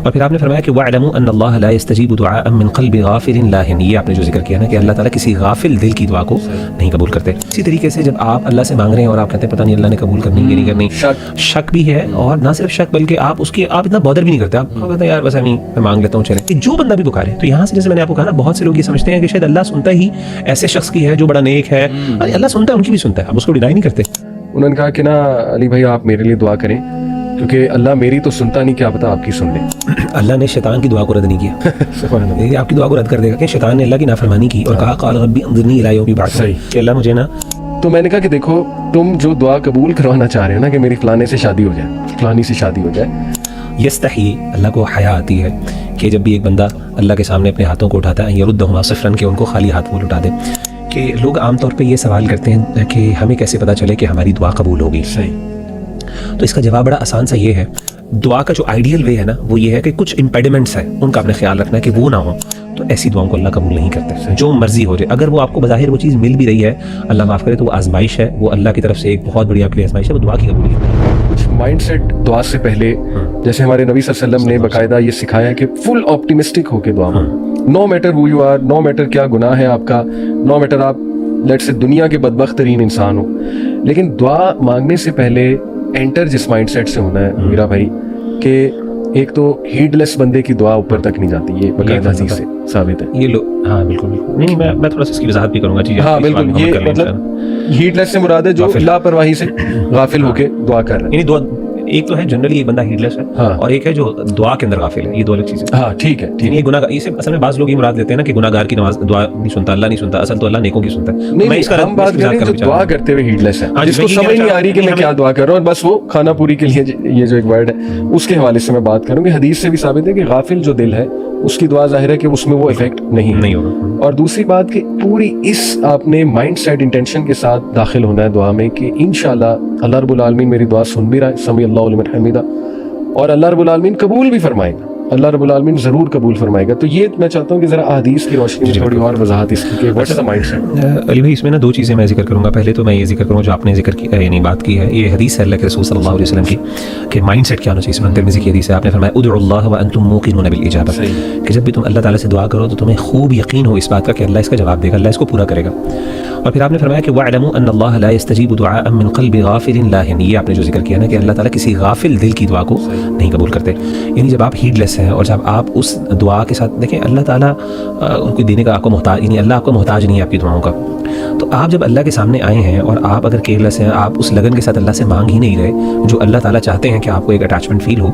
اور پھر آپ نے فرمایا کہ وَاعْلَمُوا أَنَّ اللَّهَ لَا يَسْتَجِيبُ دُعَاءً مِّن قَلْبِ غَافِلٍ لَاهٍ، یہ آپ نے جو ذکر کیا نا کہ اللہ تعالیٰ کسی غافل دل کی دعا کو نہیں قبول کرتے. اسی طریقے سے جب آپ اللہ سے مانگ رہے ہیں اور آپ کہتے ہیں پتہ نہیں اللہ نے قبول کرنی ہے نہیں کرنی، شک بھی ہے، اور نہ صرف شک بلکہ آپ اتنا بادر بھی نہیں کرتے. آپ کہتے ہیں یار بس میں مانگ لیتا ہوں چلے. جو بندہ بھی پکارے تو یہاں سے جیسے میں نے آپ کو کہا نا، بہت سے لوگ یہ سمجھتے ہیں کہ شاید اللہ سنتا ہی ایسے شخص کی ہے جو بڑا نیک ہے. اللہ سنتا ہے، ان کی بھی سنتا ہے، آپ اس کو ڈینائی نہیں کرتے. انہوں نے کہا کہ نا علی بھائی آپ میرے لیے دعا کریں کیونکہ اللہ میری تو سنتا نہیں، کیا پتا آپ کی سن لے. اللہ نے شیطان کی دعا کو رد نہیں کیا. آپ کی دعا کو رد کر دے گا کہ شیطان نے اللہ کی نافرمانی کی اور کہا قال ربی انظرنی الی یوم یبعثون، کہ اللہ مجھے نا. تو میں نے کہا کہ دیکھو تم جو دعا قبول کروانا چاہ رہے ہو نا کہ میری فلانے سے شادی ہو جائے، فلانی سے شادی ہو جائے، یستحی، اللہ کو حیا آتی ہے کہ جب بھی ایک بندہ اللہ کے سامنے اپنے ہاتھوں کو اٹھاتا ہے یردہما صفراً، کہ ان کو خالی ہاتھ وہ لٹا دے. کہ لوگ عام طور پہ یہ سوال کرتے ہیں کہ ہمیں کیسے پتہ چلے کہ ہماری دعا قبول ہوگی. تو اس کا جواب بڑا آسان سا یہ ہے، دعا کا جو آئیڈیل وے ہے نا وہ یہ ہے کہ کچھ امپیڈمنٹس ہیں ان کا اپنے خیال رکھنا ہے کہ وہ نہ ہوں، تو ایسی دعاؤں کو اللہ قبول نہیں کرتے. جو مرضی ہو جائے، اگر وہ آپ کو بظاہر وہ چیز مل بھی رہی ہے، اللہ معاف کرے، تو وہ آزمائش ہے، وہ اللہ کی طرف سے ایک بہت بڑی آپ کے لیے آزمائش ہے، وہ دعا کی قبولیت نہیں. کچھ مائنڈ سیٹ دعا سے پہلے جیسے ہمارے نبی صلی اللہ علیہ وسلم نے باقاعدہ یہ سکھایا کہ فل آپٹیمسٹک ہو کے دعا مانگو. No matter who you are, no matter کیا گناہ ہے آپ کا، نو میٹر آپ لیٹ سے دنیا کے بدبخت ترین انسان ہو، لیکن دعا مانگنے سے پہلے انٹر جس مائنڈ سیٹ سے ہونا ہے میرا بھائی کہ ایک تو ہیڈ لیس بندے کی دعا اوپر تک نہیں جاتی. یہ باقاعدہ حدیث سے ثابت ہے. یہ لوگ ہاں بالکل نہیں، میں تھوڑا سا اس کی وضاحت بھی کروں گا. ہاں بالکل، یہ مطلب ہیڈ لیس سے مراد ہے جو لاپرواہی سے غافل ہو کے دعا کر رہے ہیں. یعنی دعا ایک تو ہے جنرلی ایک بندہ ہیڈ لیس ہے، اور ایک ہے جو دعا کے اندر غافل ہے. یہ دو الگ چیزیں. ہاں ٹھیک ہے. یہ گناہ گار، اسے اصل میں بعض لوگ یہ مراد لیتے ہیں نا کہ گناہ گار کی نماز دعا نہیں سنتا، اللہ نہیں سنتا. اصل تو اللہ نیکوں کی سنتا ہے. نہیں، ہم بات کر رہے ہیں جو دعا کرتے ہوئے ہیڈ لیس ہے، جس کو سمجھ نہیں آ رہی کہ میں کیا دعا کر رہا ہوں، بس وہ کھانا پوری کے لیے یہ جو ایک ورڈ ہے اس کے حوالے سے میں بات کروں گی. حدیث سے بھی ثابت ہے کہ غافل جو دل ہے اس کی دعا ظاہر ہے کہ اس میں وہ افیکٹ نہیں ہوگا. اور دوسری بات کہ پوری اس آپ نے مائنڈ سیٹ انٹینشن کے ساتھ داخل ہونا ہے دعا میں کہ انشاءاللہ اللہ رب العالمین میری دعا سن بھی رہا ہے، سمیع اللہ لمن حمیدہ، اور اللہ رب العالمین قبول بھی فرمائے گا. اللہ رب العالمین ضرور قبول فرمائے گا. تو یہ میں چاہتا ہوں کہ ذرا احادیث کی روشنی میں تھوڑی اور وضاحت اس کی کہ what is the mind set. Ali بھائی اس میں نا دو چیزیں میں ذکر کروں گا. پہلے تو میں یہ ذکر کروں جو آپ نے ذکر کی یعنی بات کی ہے، یہ حدیث ہے اللہ کے رسول صلی اللہ علیہ وسلم کی کہ مائنڈ سیٹ کیا ہونا چاہیے. سنن ترمذی کی حدیث ہے، آپ نے فرمایا ادعوا اللہ وانتم موقنون بالاجابہ، کہ جب بھی تم اللہ تعالیٰ سے دعا کرو تو تمہیں خوب یقین ہو اس بات کا کہ اللہ اس کا جواب دے گا، اللہ اس کو پورا کرے گا. اور پھر آپ نے فرمایا کہ وَاعْلَمُوا أَنَّ اللَّهَ لَا يَسْتَجِيبُ دُعَاءً مِّن قَلْبِ غَافِلٍ لَاهٍ، یہ آپ نے جو ذکر کیا نا کہ اللہ تعالیٰ کسی غافل دل کی دعا کو نہیں قبول کرتے. یعنی جب آپ ہیڈ لیس ہیں اور جب آپ اس دعا کے ساتھ دیکھیں اللہ تعالیٰ کوئی دینے کا آپ کو محتاج، یعنی اللہ آپ کو محتاج نہیں ہے آپ کی دعاؤں کا. تو آپ جب اللہ کے سامنے آئے ہیں اور آپ اگر کیئرلیس ہیں، آپ اس لگن کے ساتھ اللہ سے مانگ ہی نہیں رہے جو اللہ تعالیٰ چاہتے ہیں کہ آپ کو ایک اٹیچمنٹ فیل ہو،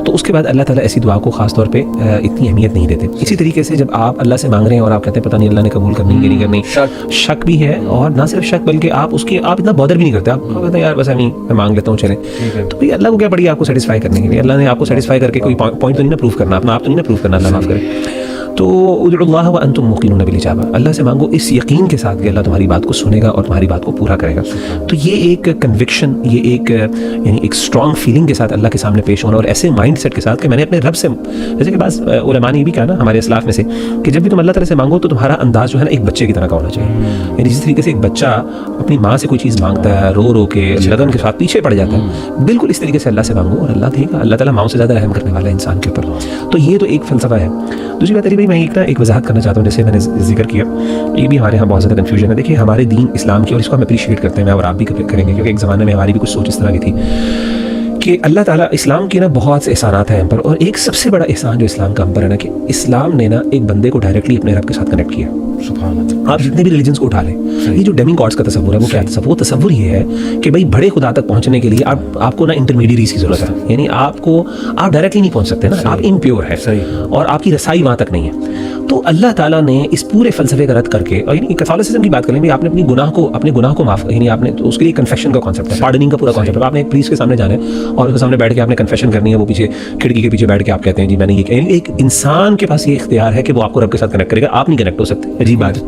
تو اس کے بعد اللہ تعالیٰ ایسی دعا کو خاص طور پہ اتنی اہمیت نہیں دیتے. اسی طریقے سے جب آپ اللہ سے مانگ رہے ہیں اور آپ کہتے ہیں پتہ نہیں اللہ نے قبول کرنی ہے نہیں کرنی، شک بھی ہے، اور نہ صرف شک بلکہ آپ اتنا بادر بھی نہیں کرتے. آپ کہتے ہیں یار بس میں مانگ لیتا ہوں چلے. تو بھائی اللہ کو کیا پڑی آپ کو سیٹسفائی کرنے کے لیے؟ اللہ نے آپ کو سیٹسفائی کر کے کوئی پوائنٹ تو نہیں نا پروف کرنا، اپنا آپ تو نہیں نا پروف کرنا، اللہ معاف کرے. تو ادعوا اللہ وانتم موقنون بالاجابہ، اللہ سے مانگو اس یقین کے ساتھ کہ اللہ تمہاری بات کو سنے گا اور تمہاری بات کو پورا کرے گا. تو یہ ایک کنوکشن، یہ ایک یعنی ایک اسٹرانگ فیلنگ کے ساتھ اللہ کے سامنے پیش ہونا، اور ایسے مائنڈ سیٹ کے ساتھ کہ میں نے اپنے رب سے، جیسے کہ بعض علماء نے یہ بھی کہا نا ہمارے اسلاف میں سے کہ جب بھی تم اللہ تعالیٰ سے مانگو تو تمہارا انداز جو ہے نا ایک بچے کی طرح کا ہونا چاہیے. یعنی جس طریقے سے ایک بچہ اپنی ماں سے کوئی چیز مانگتا ہے، رو رو کے لگن کے ساتھ پیچھے پڑ جاتا ہے، بالکل اس طریقے سے اللہ سے مانگو اور اللہ دے گا. اللہ تعالیٰ ماؤں سے زیادہ رحم کرنے والا ہے انسان کے اوپر. تو یہ تو ایک فلسفہ ہے. دوسری بات علی بھائی میں ایک وضاحت کرنا چاہتا ہوں، جیسے میں نے ذکر کیا یہ بھی ہمارے یہاں بہت زیادہ کنفیوژن ہے. دیکھیے ہمارے دین اسلام کی، اور اس کو ہم اپریشیٹ کرتے ہیں، میں اور آپ بھی کریں گے کیونکہ ایک زمانے میں ہماری بھی کچھ سوچ اس طرح کی تھی کہ اللہ تعالیٰ اسلام کے نا بہت سے احسانات ہیں ہم پر، اور ایک سب سے بڑا احسان جو اسلام کا ہم پر ہے نا کہ اسلام نے نا ایک بندے کو ڈائریکٹلی اپنے رب کے ساتھ کنیکٹ کیا. سبحان اللہ. آپ جتنے بھی ریلیجنس کو اٹھا لیں، یہ جو ڈیمی گاڈس کا تصور ہے وہ کیا تصور؟ وہ تصور یہ ہے کہ بھائی بڑے خدا تک پہنچنے کے لیے آپ کو نا انٹرمیڈیریز کی ضرورت ہے. یعنی آپ ڈائریکٹلی نہیں پہنچ سکتے نا، آپ امپیور ہے اور آپ کی رسائی وہاں تک نہیں ہے. تو اللہ تعالیٰ نے اس پورے فلسفے کا رد کر کے، اور یعنی کیتھولسزم کی بات کریں بھی، آپ نے اپنے گناہ کو معاف، یعنی آپ نے اس کے لیے کنفیشن کا کانسیپٹ ہے، پارڈننگ کا پورا کانسیپٹ ہے. آپ نے ایک پریسٹ کے سامنے جانا ہے اور اس کے سامنے بیٹھ کے آپ نے کنفیشن کرنی ہے، وہ پیچھے کھڑکی کے پیچھے بیٹھ کے آپ کہتے ہیں جی میں نے یہ کہا. ایک انسان کے پاس یہ اختیار ہے کہ وہ آپ کو رب کے ساتھ کنیکٹ کرے گا، آپ نہیں کنیکٹ ہو سکتے. عجیب بات ہے.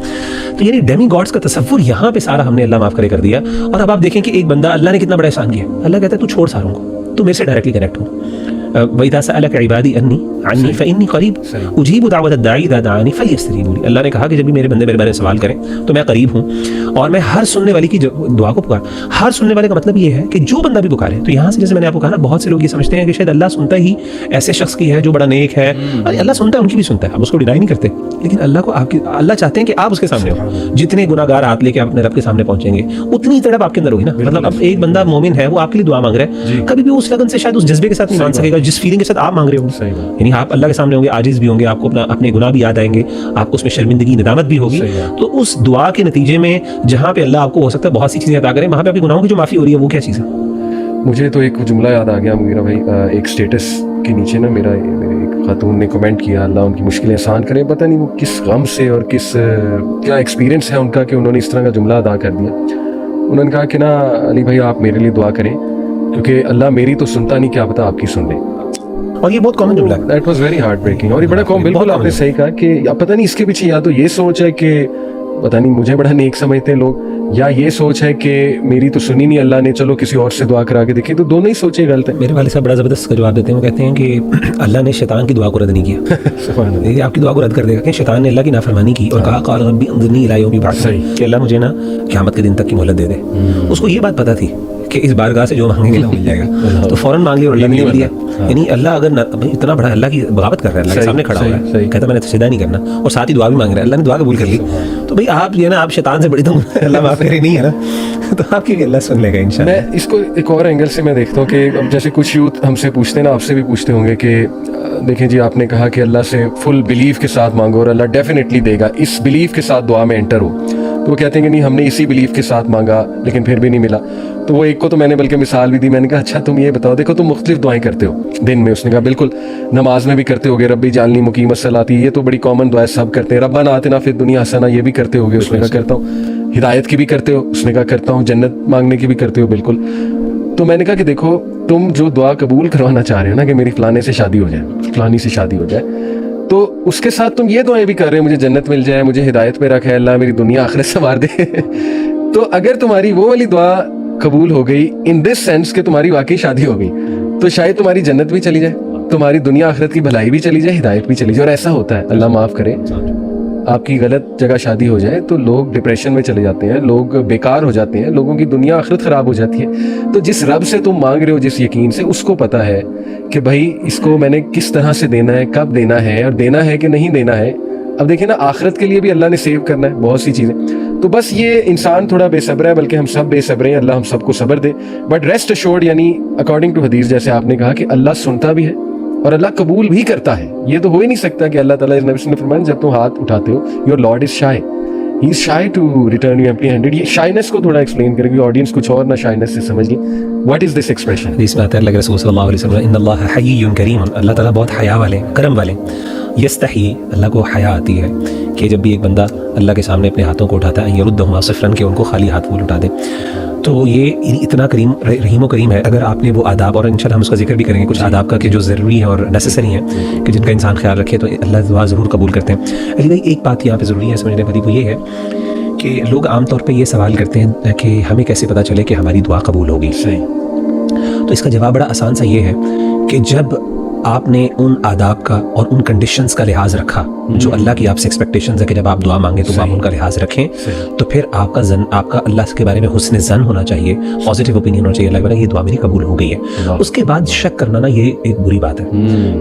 تو یعنی ڈیمی گاڈس کا تصور یہاں پہ سارا ہم نے اللہ معاف کرے کر دیا. اور اب آپ دیکھیں کہ ایک بندہ، اللہ نے کتنا بڑا احسان کیا، اللہ کہتا ہے تو چھوڑ ساروں کو، تو میرے سے ڈائریکٹلی کنیکٹ ہو. وَإِذَا سَأَلَكَ عِبَادِي عَنِّي فَإِنِّي قَرِيبٌ أُجِيبُ دَعْوَةَ الدَّاعِ إِذَا دَعَانِ فَلْيَسْتَجِيبُوا لِي. اللہ نے کہا کہ جب بھی میرے بندے میرے بارے میں سوال کریں تو میں قریب ہوں اور میں ہر سننے والے کی دعا کو پکار. ہر سننے والے کا مطلب یہ ہے کہ جو بندہ بھی پکارے. تو یہاں سے جیسے میں نے آپ کو کہا نا, بہت سے لوگ یہ سمجھتے ہیں کہ شاید اللہ سنتا ہی ایسے شخص کی ہے جو بڑا نیک ہے. اللہ سنتا ہے, ان کی بھی سنتا ہے, آپ اس کو ڈینائی نہیں کرتے, لیکن اللہ کو اللہ چاہتے ہیں کہ آپ اس کے سامنے ہو. جتنے گناہ گار ہاتھ لے کے آپ اپنے رب کے سامنے پہنچیں گے اتنی تڑپ آپ کے اندر ہوگی نا. مطلب اب ایک بندہ مومن ہے, وہ آپ کے لیے دعا مانگ رہا ہے, کبھی بھی اس لگن سے شاید اس جذبے کے ساتھ نہیں مانگ سکے گا جس فیلنگ کے ساتھ آپ مانگ رہے ہو. یعنی آپ اللہ کے سامنے ہوں گے, عاجز بھی ہوں گے, آپ کو اپنے گناہ بھی یاد آئیں گے, آپ کو اس میں شرمندگی ندامت بھی ہوگی. تو اس دعا کے نتیجے میں جہاں پہ اللہ آپ کو ہو سکتا ہے بہت سی چیزیں عطا کریں, وہاں پہ آپ کے گناہوں کی جو معافی ہو رہی ہے وہ کیا چیز ہے؟ مجھے تو ایک جملہ یاد آ گیا میرا بھائی, ایک اسٹیٹس کے نیچے نا میرے ایک خاتون نے کمنٹ کیا, اللہ ان کی مشکلیں آسان کرے. پتہ نہیں وہ کس غم سے اور کس کیا ایکسپیرینس ہے ان کا کہ انہوں نے اس طرح کا جملہ ادا کر دیا. انہوں نے کہا کہ نا علی بھائی آپ میرے لیے دعا کریں کیونکہ اللہ میری تو سنتا نہیں, کیا پتہ آپ کی سن لے. اور یہ بہت کامن جملہ ہے. That was very heart breaking. اور یہ بڑا بالکل آپ نے صحیح کہا کہ پتہ نہیں اس کے پیچھے یا تو یہ سوچ ہے کہ پتہ نہیں مجھے بڑا نیک سمجھتے ہیں لوگ, یا یہ سوچ ہے کہ میری تو سنی نہیں اللہ نے, چلو کسی اور سے دعا کرا کے دیکھیں. تو دونوں ہی سوچیں غلط ہیں. میرے والد صاحب بڑا زبردست کا جواب دیتے ہیں, وہ کہتے ہیں کہ اللہ نے شیطان کی دعا کو رد نہیں کیا. یہ آپ کی دعا کو رد کر دے گا کہ شیطان نے اللہ کی نافرمانی کی اور کہا قال ربی انظرنی الی یوم یبعثون, کہ اللہ مجھے نا قیامت کے دن تک کی مہلت دے دے. اس کو یہ بات پتہ تھی کہ اس بارگاہ سے جو مانگیں گے مل جائے گا, تو فوراً مانگ لیا اور اللہ نے دیا. یعنی اللہ اگر اتنا بڑا اللہ کی بغاوت کر رہا ہے, اللہ کے سامنے کھڑا ہوا ہے, کہتا ہے میں نے سجدہ نہیں کرنا, اور ساتھ ہی دعا بھی مانگ رہا ہے, اللہ نے دعا قبول کر لی. تو بھائی آپ یہ نا آپ شیطان سے بڑی تو اللہ معاف کرے نہیں ہے نا, تو آپ کی بھی اللہ سن لے گا انشاءاللہ. میں اس کو ایک اور اینگل سے میں دیکھتا ہوں کہ جیسے کچھ یوتھ ہم سے پوچھتے ہیں نا, آپ سے بھی پوچھتے ہوں گے کہ دیکھیں جی آپ نے کہا کہ اللہ سے فل بلیف کے ساتھ مانگو اور اللہ definitely they God, us belief کے ساتھ دعا میں انٹر ہو. تو وہ کہتے ہیں کہ نہیں ہم نے اسی بلیف کے ساتھ مانگا لیکن پھر بھی نہیں ملا. تو وہ ایک کو تو میں نے بلکہ مثال بھی دی, میں نے کہا اچھا تم یہ بتاؤ, دیکھو تم مختلف دعائیں کرتے ہو دن میں. اس نے کہا بالکل, نماز میں بھی کرتے ہوگے ربی جعلنی مقیم الصلاۃ, یہ تو بڑی کامن دعائیں سب کرتے ہیں. ربنا آتنا فی الدنیا حسنہ, یہ بھی کرتے ہوگے. اس نے کہا کرتا ہوں. ہدایت کی بھی کرتے ہو. اس نے کہا کرتا ہوں. جنت مانگنے کی بھی کرتے ہو. بالکل. تو میں نے کہا کہ دیکھو تم جو دعا قبول کروانا چاہ رہے ہو نا کہ میری فلانے سے شادی ہو جائے, فلانی سے شادی ہو جائے, تو اس کے ساتھ تم یہ دعائیں بھی کر رہے ہو مجھے جنت مل جائے, مجھے ہدایت پہ رکھے اللہ, میری دنیا آخرت سنوار دے. تو اگر تمہاری وہ والی دعا قبول ہو گئی ان دس سینس کہ تمہاری واقعی شادی ہو گئی, تو شاید تمہاری جنت بھی چلی جائے, تمہاری دنیا آخرت کی بھلائی بھی چلی جائے, ہدایت بھی چلی جائے. اور ایسا ہوتا ہے, اللہ معاف کرے, آپ کی غلط جگہ شادی ہو جائے تو لوگ ڈپریشن میں چلے جاتے ہیں, لوگ بیکار ہو جاتے ہیں, لوگوں کی دنیا آخرت خراب ہو جاتی ہے. تو جس رب سے تم مانگ رہے ہو, جس یقین سے, اس کو پتہ ہے کہ بھائی اس کو میں نے کس طرح سے دینا ہے, کب دینا ہے, اور دینا ہے کہ نہیں دینا ہے. اب دیکھیں نا آخرت کے لیے بھی اللہ نے سیو کرنا ہے بہت سی چیزیں. تو بس یہ انسان تھوڑا بے صبر ہے, بلکہ ہم سب بے صبر ہیں, اللہ ہم سب کو صبر دے. بٹ ریسٹ ایشورڈ, یعنی اکارڈنگ ٹو حدیث جیسے آپ نے کہا کہ اللہ سنتا بھی ہے اور اللہ قبول بھی کرتا ہے. یہ تو ہو ہی نہیں سکتا کہ اللہ تعالیٰ نبی نے فرمایا جب تم ہاتھ اٹھاتے ہو your Lord is shy, he is shy to return you empty handed. یہ شائنس کو تھوڑا ایکسپلین کرے گی آڈینس, کچھ اور نہ شائنس سے سمجھ لیں. What is this expression? حدیث میں آتا ہے اللہ کے رسول صلی اللہ علیہ وسلم ان اللہ حیی کریم, اللہ تعالیٰ بہت حیا والے, کرم والے. یستحی, اللہ کو حیا آتی ہے کہ جب بھی ایک بندہ اللہ کے سامنے اپنے ہاتھوں کو اٹھاتا ہے یردہما صفراً, کہ ان کو خالی ہاتھ وہ لٹا دے. تو یہ اتنا کریم, رحیم و کریم ہے. اگر آپ نے وہ آداب, اور انشاءاللہ ہم اس کا ذکر بھی کریں گے, کچھ آداب کا کہ جو ضروری ہیں اور نیسیسری ہیں کہ جن کا انسان خیال رکھے تو اللہ دعا ضرور قبول کرتے ہیں. علی بھائی ایک بات یہاں پہ ضروری ہے سمجھنے والی, وہ یہ ہے کہ لوگ عام طور پہ یہ سوال کرتے ہیں کہ ہمیں کیسے پتہ چلے کہ ہماری دعا قبول ہوگی. تو اس کا جواب بڑا آسان سا یہ ہے کہ جب آپ نے ان آداب کا اور ان کنڈیشنز کا لحاظ رکھا جو اللہ کی آپ سے ایکسپیکٹیشنز ہے کہ جب آپ دعا مانگیں تو آپ ان کا لحاظ رکھیں, تو پھر آپ کا اللہ کے بارے میں حسن ظن ہونا چاہیے, پازیٹیو اوپینین ہونا چاہیے. اللہ کے یہ دعا میری قبول ہو گئی ہے. اس کے بعد شک کرنا نا یہ ایک بری بات ہے.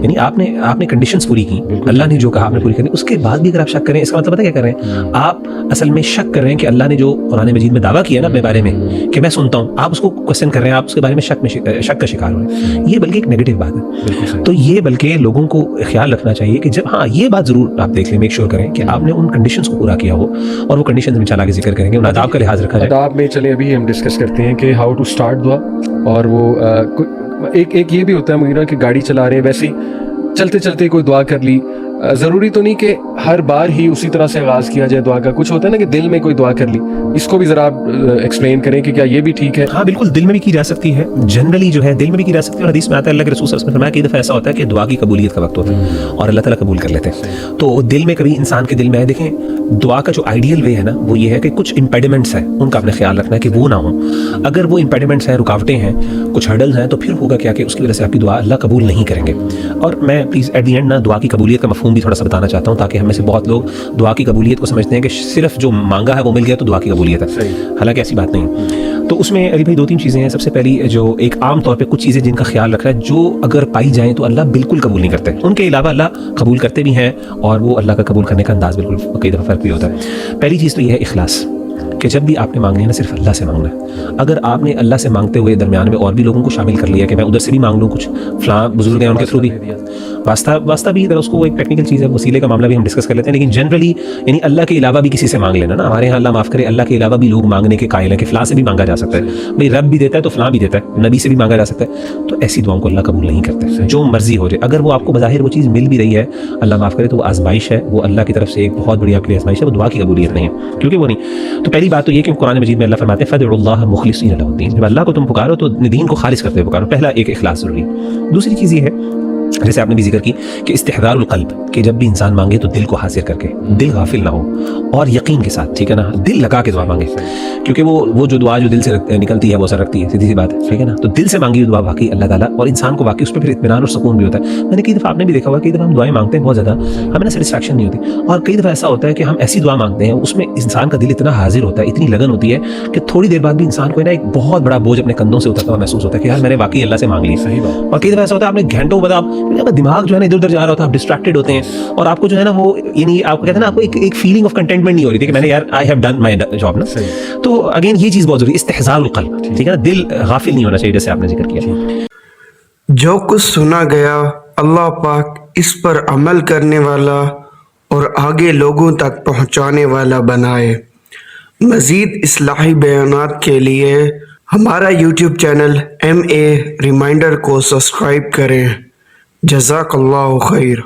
یعنی آپ نے کنڈیشنز پوری کی, اللہ نے جو کہا آپ نے پوری کرنی, اس کے بعد بھی اگر آپ شک کریں, اس کا مطلب پتہ کیا کر رہے ہیں, آپ اصل میں شک کر رہے ہیں کہ اللہ نے جو قرآن مجید میں دعویٰ کیا نا اپنے بارے میں کہ میں سنتا ہوں, آپ اس کو کوسچن کر رہے ہیں, آپ اس کے بارے میں شک کا شکار ہو رہے ہیں. یہ بلکہ ایک نیگیٹو بات ہے. تو یہ بلکہ لوگوں کو خیال رکھنا چاہیے کہ جب ہاں یہ بات ضرور آپ دیکھ لیں, میک شیور کریں کہ آپ نے ان کنڈیشنز کو پورا کیا ہو, اور وہ کنڈیشنز انشاءاللہ آگے ذکر کریں گے, ان آداب کا لحاظ رکھا جائے. آداب میں چلے ابھی ہم ڈسکس کرتے ہیں کہ ہاؤ ٹو اسٹارٹ دعا. اور وہ ایک یہ بھی ہوتا ہے مغیرہ کہ گاڑی چلا رہے ہیں, ویسے ہی چلتے چلتے کوئی دعا کر لی, ضروری تو نہیں کہ ہر بار ہی اسی طرح سے آغاز کیا جائے دعا کا. کچھ ہوتا ہے نا کہ دل میں کوئی دعا کر لی, اس کو بھی ذرا آپ ایکسپلین کریں کہ کیا یہ بھی ٹھیک ہے؟ ہاں بالکل, دل میں بھی کی جا سکتی ہے, جنرلی جو ہے دل میں بھی کی جا سکتی ہے. اور حدیث میں آتا ہے اللہ کے رسول صلی اللہ علیہ وسلم نے فرمایا کہ دفعہ ایسا ہوتا ہے کہ دعا کی قبولیت کا وقت ہوتا ہے اور اللہ تعالیٰ قبول کر لیتے ہیں. تو دل میں کبھی انسان کے دل میں ہے, دیکھیں دعا کا جو آئیڈیل وے ہے نا وہ یہ ہے کہ کچھ امپیڈیمنٹس ہیں ان کا آپ نے خیال رکھنا ہے کہ وہ نہ ہوں. اگر وہ امپیڈیمنٹس ہیں, رکاوٹیں ہیں, کچھ ہرڈلز ہیں, تو پھر ہوگا کیا کہ اس کی وجہ سے آپ کی دعا اللہ قبول نہیں کریں گے. اور میں پلیز ایٹ دی اینڈ نا دعا کی قبولیت کا مفہوم بھی تھوڑا سا بتانا چاہتا ہوں, تاکہ ہم میں سے بہت لوگ دعا کی قبولیت کو سمجھتے ہیں کہ صرف جو مانگا ہے وہ مل گیا تو دعا کی قبولیت ہے. حالانکہ ایسی بات نہیں. تو اس میں علی بھائی 2-3 چیزیں ہیں. سب سے پہلی جو ایک عام طور پہ کچھ چیزیں جن کا خیال رکھ رہا ہے, جو اگر پائی جائیں تو اللہ بالکل قبول نہیں کرتے, ان کے علاوہ اللہ قبول کرتے بھی ہیں, اور وہ اللہ کا قبول کرنے کا انداز بالکل کئی دفعہ فرق بھی ہوتا ہے. پہلی چیز تو یہ ہے اخلاص, کہ جب بھی آپ نے مانگنا ہے نا صرف اللہ سے مانگنا ہے. اگر آپ نے اللہ سے مانگتے ہوئے درمیان میں اور بھی لوگوں کو شامل کر لیا کہ میں ادھر سے بھی مانگ لوں, کچھ فلاں بزرگ ہیں ان کے تھرو بھی واسطہ بھی, اگر اس کو ایک ٹیکنیکل چیز ہے, وسیلے کا معاملہ بھی ہم ڈسکس کر لیتے ہیں, لیکن جنرلی یعنی اللہ کے علاوہ بھی کسی سے مانگ لینا نا. ہمارے یہاں اللہ معاف کرے, اللہ کے علاوہ بھی لوگ مانگنے کے قائل ہیں کہ فلاں سے بھی مانگا جا سکتا ہے. بھائی رب بھی دیتا ہے تو فلاں بھی دیتا ہے, نبی سے بھی مانگا جا سکتا ہے. تو ایسی دعاؤں کو اللہ قبول نہیں کرتے, جو مرضی ہو جائے. اگر وہ آپ کو بظاہر وہ چیز مل بھی رہی ہے, اللہ معاف کرے, تو وہ آزمائش ہے, وہ اللہ کی طرف سے ایک بہت بڑی آپ کی آزمائش ہے, وہ دعا کی قبولیت نہیں ہے, کیونکہ وہ نہیں. تو پہلی بات تو یہ کہ قرآن مجید میں اللہ فرماتے ہیں فادعوا اللہ مخلصین لہ الدین, جب اللہ کو تم پکارو تو دین کو خالص کرتے ہوئے پکارو. پہلا ایک اخلاص ضروری. دوسری چیز یہ ہے جیسے آپ نے بھی ذکر کی کہ استحضار القلب, کہ جب بھی انسان مانگے تو دل کو حاضر کر کے, دل غافل نہ ہو, اور یقین کے ساتھ, ٹھیک ہے نا, دل لگا کے دعا مانگے. کیونکہ وہ جو دعا جو دل سے نکلتی ہے وہ اثر رکھتی ہے, سیدھی سی بات ہے, ٹھیک ہے نا. تو دل سے مانگی دعا واقعی اللہ تعالیٰ, اور انسان کو واقعی اس پہ پھر اطمینان اور سکون بھی ہوتا ہے. میں نے کئی دفعہ, آپ نے بھی دیکھا ہوگا, کئی دفعہ ہم دعائیں مانگتے ہیں بہت زیادہ, ہمیں نا سیٹسفیکشن نہیں ہوتی. اور کئی دفعہ ایسا ہوتا ہے کہ ہم ایسی دعا مانگتے ہیں اس میں انسان کا دل اتنا حاضر ہوتا ہے, اتنی لگن ہوتی ہے کہ تھوڑی دیر بعد بھی انسان کو نا ایک بہت بڑا بوجھ اپنے کندھوں سے اترتا ہوا محسوس ہوتا ہے کہ یار میں نے واقعی اللہ سے مانگ لی. اور کئی دفعہ ایسا ہوتا ہے آپ نے گھنٹوں بعد آپ دماغ جو ہے نا ادھر ادھر جا رہا ہوتا ہے, آپ ڈسٹریکٹڈ ہوتے ہیں, اور آپ کو جو ہے نا وہ یعنی آپ کو کہتے ہیں نا آپ کو ایک فیلنگ آف کنٹینٹمنٹ نہیں ہو رہی تھی کہ میں نے یار I have done my job نا. تو اگین یہ چیز بہت ضروری ہے, استحضار القلب, ٹھیک ہے نا, دل غافل نہیں ہونا چاہیے جیسے آپ نے ذکر کیا. جو کچھ سنا گیا اللہ پاک اس پر عمل کرنے والا اور آگے لوگوں تک پہنچانے والا بنائے. مزید اصلاحی بیانات کے لیے ہمارا یوٹیوب چینل MA ریمائنڈر کو سبسکرائب کریں. جزاک اللہ خیر.